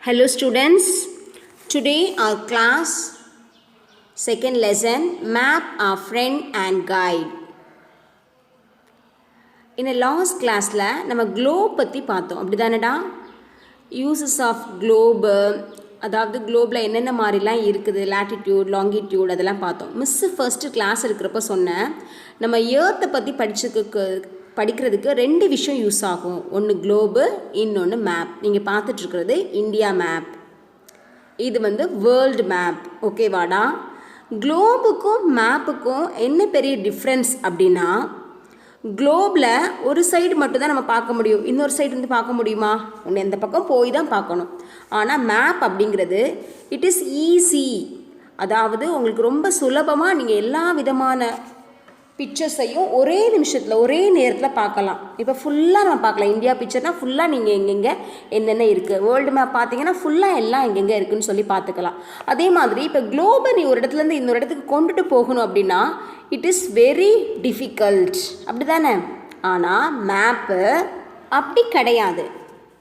Hello students, today our class second lesson map our friend and guide. In a last classல நம்ம globe பற்றி பார்த்தோம் அப்படிதானடா uses of globe அதாவது குளோபில் என்னென்ன மாதிரிலாம் இருக்குது latitude longitude அதெல்லாம் பார்த்தோம் மிஸ் ஃபர்ஸ்ட்டு கிளாஸ் இருக்கிறப்ப சொன்னேன் நம்ம ஏர்த்தை பற்றி படிக்கிறதுக்கு ரெண்டு விஷயம் யூஸ் ஆகும் ஒன்று குளோபு இன்னொன்று மேப் நீங்கள் பார்த்துட்ருக்கிறது இந்தியா மேப் இது வேர்ல்டு மேப் ஓகேவாடா குளோபுக்கும் மேப்புக்கும் என்ன பெரிய டிஃப்ரென்ஸ் அப்படின்னா குளோபில் ஒரு சைடு மட்டும்தான் நம்ம பார்க்க முடியும் இன்னொரு சைடு பார்க்க முடியுமா ஒன்று எந்த பக்கம் போய் தான் பார்க்கணும் ஆனால் மேப் அப்படிங்கிறது இட் இஸ் ஈஸி அதாவது உங்களுக்கு ரொம்ப சுலபமாக நீங்கள் எல்லா விதமான பிக்சர்ஸையும் ஒரே நிமிஷத்தில் ஒரே நேரத்தில் பார்க்கலாம் இப்போ ஃபுல்லாக நம்ம பார்க்கலாம் இந்தியா பிக்சர்னால் ஃபுல்லாக நீங்கள் எங்கெங்கே என்னென்ன இருக்குது வேர்ல்டு மேப் பார்த்தீங்கன்னா ஃபுல்லாக எல்லாம் எங்கெங்கே இருக்குதுன்னு சொல்லி பார்த்துக்கலாம் அதே மாதிரி இப்போ குளோபை நீ ஒரு இடத்துலேருந்து இன்னொரு இடத்துக்கு கொண்டுட்டு போகணும் அப்படின்னா இட் இஸ் வெரி டிஃபிகல்ட் அப்படி தானே ஆனால் மேப்பு அப்படி கிடையாது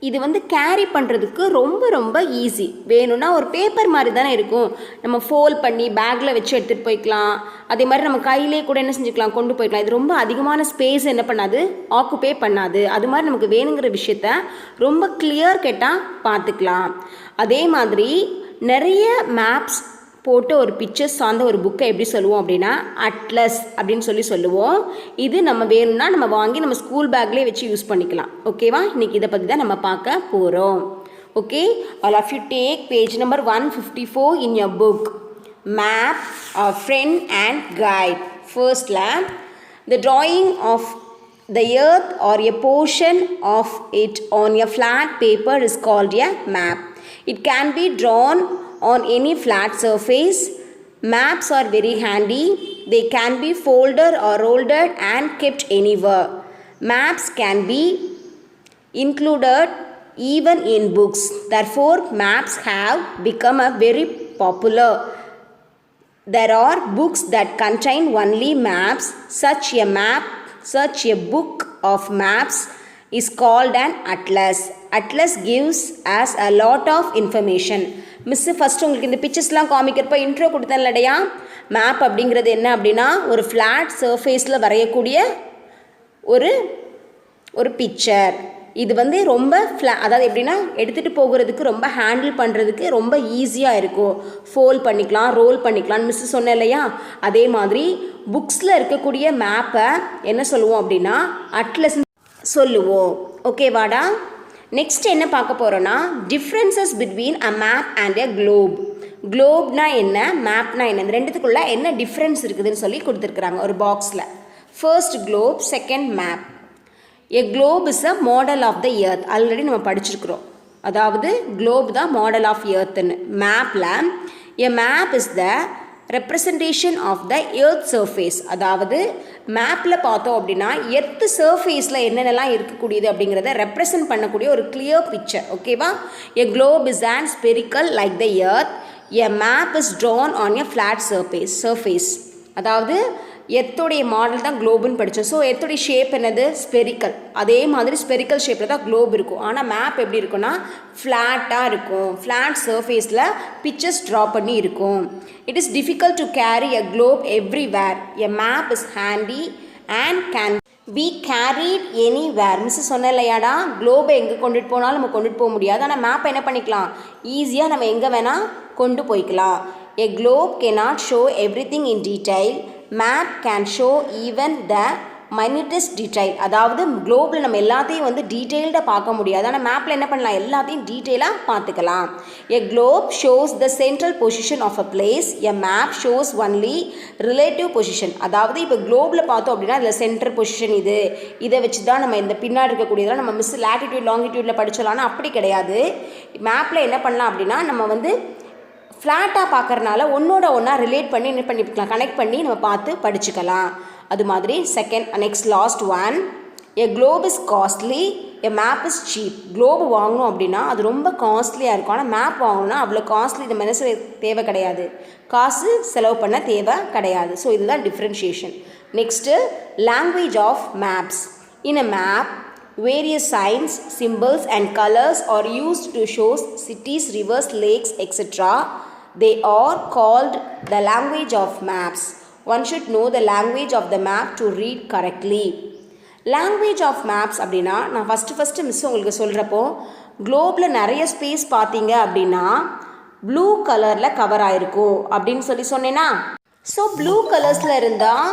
இது கேரி பண்ணுறதுக்கு ரொம்ப ரொம்ப ஈஸி வேணும்னா ஒரு பேப்பர் மாதிரி தானே இருக்கும் நம்ம ஃபோல்ட் பண்ணி பேக்கில் வச்சு எடுத்துகிட்டு போய்க்கலாம் அதே மாதிரி நம்ம கையிலே கூட என்ன செஞ்சுக்கலாம் கொண்டு போய்க்கலாம் இது ரொம்ப அதிகமான ஸ்பேஸ் என்ன பண்ணாது ஆக்குபே பண்ணாது அது மாதிரி நமக்கு வேணுங்கிற விஷயத்த ரொம்ப கிளியர் கேட்டால் பார்த்துக்கலாம் அதே மாதிரி நிறைய மேப்ஸ் போட்டு ஒரு பிக்சர்ஸ் சார்ந்த ஒரு புக்கை எப்படி சொல்லுவோம் அப்படின்னா அட்லஸ் அப்படின்னு சொல்லுவோம் இது நம்ம வேணும்னா நம்ம வாங்கி நம்ம ஸ்கூல் பேக்லேயே வச்சு யூஸ் பண்ணிக்கலாம் ஓகேவா இன்றைக்கி இதை பற்றி தான் நம்ம பார்க்க போகிறோம் okay all of you take page number 154 in your book map of friend and guide ஃபர்ஸ்ட்ல the drawing of the earth or a portion of it on a flat paper is called a map. It can be drawn on any flat surface. Maps are very handy. They can be folded or rolled and kept anywhere. Maps can be included even in books. Therefore, maps have become a very popular. There are books that contain only maps. Such a book of maps is called an atlas. Atlas gives us a lot of information. Miss first உங்களுக்கு இந்த பிக்சர்ஸ்லாம் காமிக்கிறப்ப intro கொடுத்தேன் இல்லையா map அப்படிங்கிறது என்ன அப்படின்னா ஒரு flat சர்ஃபேஸில் வரையக்கூடிய ஒரு பிக்சர் இது ரொம்ப அதாவது எப்படின்னா எடுத்துகிட்டு போகிறதுக்கு ரொம்ப ஹேண்டில் பண்ணுறதுக்கு ரொம்ப ஈஸியாக இருக்கும் ஃபோல்ட் பண்ணிக்கலாம் ரோல் பண்ணிக்கலாம்னு மிஸ்ஸு சொன்னேன் இல்லையா அதே மாதிரி புக்ஸில் இருக்கக்கூடிய மேப்பை என்ன சொல்லுவோம் அப்படின்னா அட்லஸ் சொல்லுவோம் ஓகேவாடா நெக்ஸ்ட் என்ன பார்க்க போகிறோன்னா differences between a map and a குளோப்னா என்ன மேப்னா என்ன இந்த ரெண்டுத்துக்குள்ள என்ன டிஃப்ரென்ஸ் இருக்குதுன்னு சொல்லி கொடுத்துருக்குறாங்க ஒரு பாக்ஸில் first globe second map a globe is a model of the earth already நம்ம படிச்சிருக்கிறோம் அதாவது குளோப் தான் மாடல் ஆஃப் எர்த்துன்னு மேப்பில் a map is the representation of the earth surface அதாவது மேப்பில் பார்த்தோம் அப்படின்னா எர்த் சர்ஃபேஸில் என்னென்னலாம் இருக்கக்கூடியது அப்படிங்கிறத ரெப்ரசன்ட் பண்ணக்கூடிய ஒரு கிளியர் பிக்சர் ஓகேவா a globe is and spherical like the earth a map is drawn on a flat surface அதாவது எர்த்தோடைய மாடல் தான் குளோபுன்னு படித்தோம் ஸோ எர்த்தோடைய ஷேப் என்னது ஸ்பெரிக்கல் அதே மாதிரி ஸ்பெரிக்கல் ஷேப்பில் தான் குளோப் இருக்கும் ஆனால் மேப் எப்படி இருக்குன்னா ஃப்ளாட்டாக இருக்கும் ஃப்ளாட் சர்ஃபேஸில் பிக்சர்ஸ் ட்ரா பண்ணி இருக்கும் it is difficult to carry a Globe everywhere a map is handy and can be carried anywhere miss சொன்ன இல்லையாடா குளோபை எங்கே கொண்டுட்டு போனாலும் நம்ம கொண்டுட்டு போக முடியாது ஆனால் மேப்பை என்ன பண்ணிக்கலாம் ஈஸியாக நம்ம எங்கே வேணால் கொண்டு போய்க்கலாம் எ Globe cannot show everything in detail. Map can show even the minutest detail. அதாவது குளோபில் நம்ம எல்லாத்தையும் டீட்டெயில்டாக பார்க்க முடியாது ஆனால் மேப்பில் என்ன பண்ணலாம் எல்லாத்தையும் டீட்டெயிலாக பார்த்துக்கலாம் a globe shows the central position of a place a map shows only relative position அதாவது இப்போ குளோபில் பார்த்தோம் அப்படின்னா அதில் சென்ட்ரல் பொசிஷன் இதை வச்சு தான் நம்ம இந்த பின்னாடி இருக்கக்கூடியதெல்லாம் நம்ம மிஸ் லேட்டிடியூட் லாங்கிடியூடில் படிச்சோம்னா அப்படி கிடையாது மேப்பில் என்ன பண்ணலாம் அப்படின்னா நம்ம ஃப்ளாட்டாக பார்க்குறனால ஒன்றோட ஒன்றா ரிலேட் பண்ணி என்ன பண்ணிக்கலாம் கனெக்ட் பண்ணி நம்ம பார்த்து படிச்சுக்கலாம் அது மாதிரி next last one a globe is costly a map is cheap globe வாங்கணும் அப்படின்னா அது ரொம்ப காஸ்ட்லியாக இருக்கும் ஆனால் மேப் வாங்கணும்னா அவ்வளோ காஸ்ட்லி இந்த மனசு தேவை கிடையாது காசு செலவு பண்ண தேவை கிடையாது ஸோ இதுதான் differentiation next language of maps in a map Various signs, symbols and colors are used to show cities, rivers, lakes, etc. They are called the language of maps. One should know the language of the map to read correctly. Language of maps அப்படின்னா நான் first miss உங்களுக்கு சொல்கிறப்போ குளோபில் நிறைய space பார்த்தீங்க அப்படின்னா blue கலரில் cover ஆகிருக்கும் அப்படின்னு சொன்னேன்னா ஸோ ப்ளூ கலர்ஸில் இருந்தால்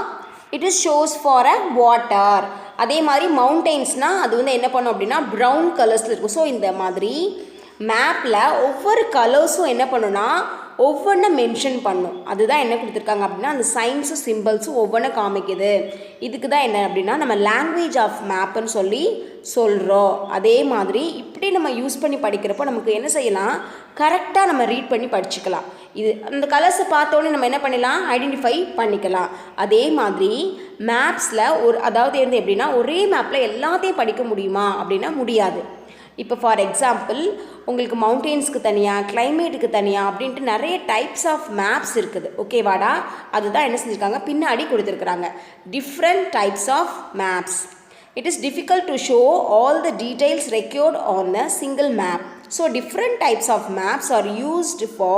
it is shows for a water. அதே மாதிரி மவுண்டெயின்ஸ்னால் அது வந்து என்ன பண்ணும் அப்படின்னா ப்ரௌன் கலர்ஸில் இருக்கும். ஸோ இந்த மாதிரி மேப்பில் ஒவ்வொரு கலர்ஸும் என்ன பண்ணுன்னா ஒவ்வொன்றும் மென்ஷன் பண்ணும். அதுதான் என்ன கொடுத்துருக்காங்க அப்படின்னா அந்த சைன்ஸும் சிம்பிள்ஸும் ஒவ்வொன்றும் காமிக்குது. இதுக்கு தான் என்ன அப்படின்னா நம்ம லாங்குவேஜ் ஆஃப் மேப்புன்னு சொல்லி சொல்கிறோம். அதே மாதிரி இப்படி நம்ம யூஸ் பண்ணி படிக்கிறப்போ நமக்கு என்ன செய்யலாம், கரெக்டாக நம்ம ரீட் பண்ணி படிச்சுக்கலாம். இது அந்த கலர்ஸை பார்த்தோன்னே நம்ம என்ன பண்ணிடலாம், ஐடென்டிஃபை பண்ணிக்கலாம். அதே மாதிரி மேப்ஸில் அதாவது இருந்து எப்படின்னா ஒரே மேப்பில் எல்லாத்தையும் படிக்க முடியுமா அப்படின்னா முடியாது. இப்போ ஃபார் எக்ஸாம்பிள் உங்களுக்கு மவுண்டெயின்ஸ்க்கு தனியாக, கிளைமேட்டுக்கு தனியாக அப்படின்ட்டு நிறைய டைப்ஸ் ஆஃப் மேப்ஸ் இருக்குது. ஓகேவாடா, அதுதான் என்ன செஞ்சுருக்காங்க பின்னாடி கொடுத்துருக்குறாங்க, different types of maps. It is difficult to show all the details recorded on a single map. So different types of maps are used for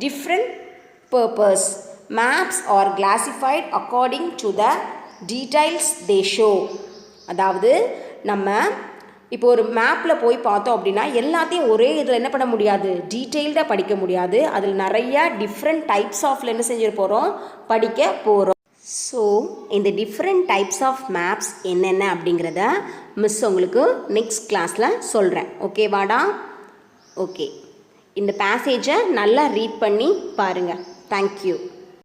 different purpose. Maps are classified according to the details they show. அதாவது நம்ம இப்போ ஒரு மேப்பில் போய் பார்த்தோம் அப்படின்னா எல்லாத்தையும் ஒரே இதில் என்ன பண்ண முடியாது, டீட்டெயில்டாக படிக்க முடியாது. அதில் நிறையா டிஃப்ரெண்ட் டைப்ஸ் ஆஃப்ல என்ன செஞ்சிட போகிறோம், படிக்க போகிறோம். ஸோ இந்த டிஃப்ரெண்ட் டைப்ஸ் ஆஃப் மேப்ஸ் என்னென்ன அப்படிங்கிறத மிஸ் உங்களுக்கு நெக்ஸ்ட் கிளாஸில் சொல்கிறேன். ஓகேவாடா? ஓகே, இந்த பேசேஜை நல்லா ரீட் பண்ணி பாருங்கள். தேங்க்யூ.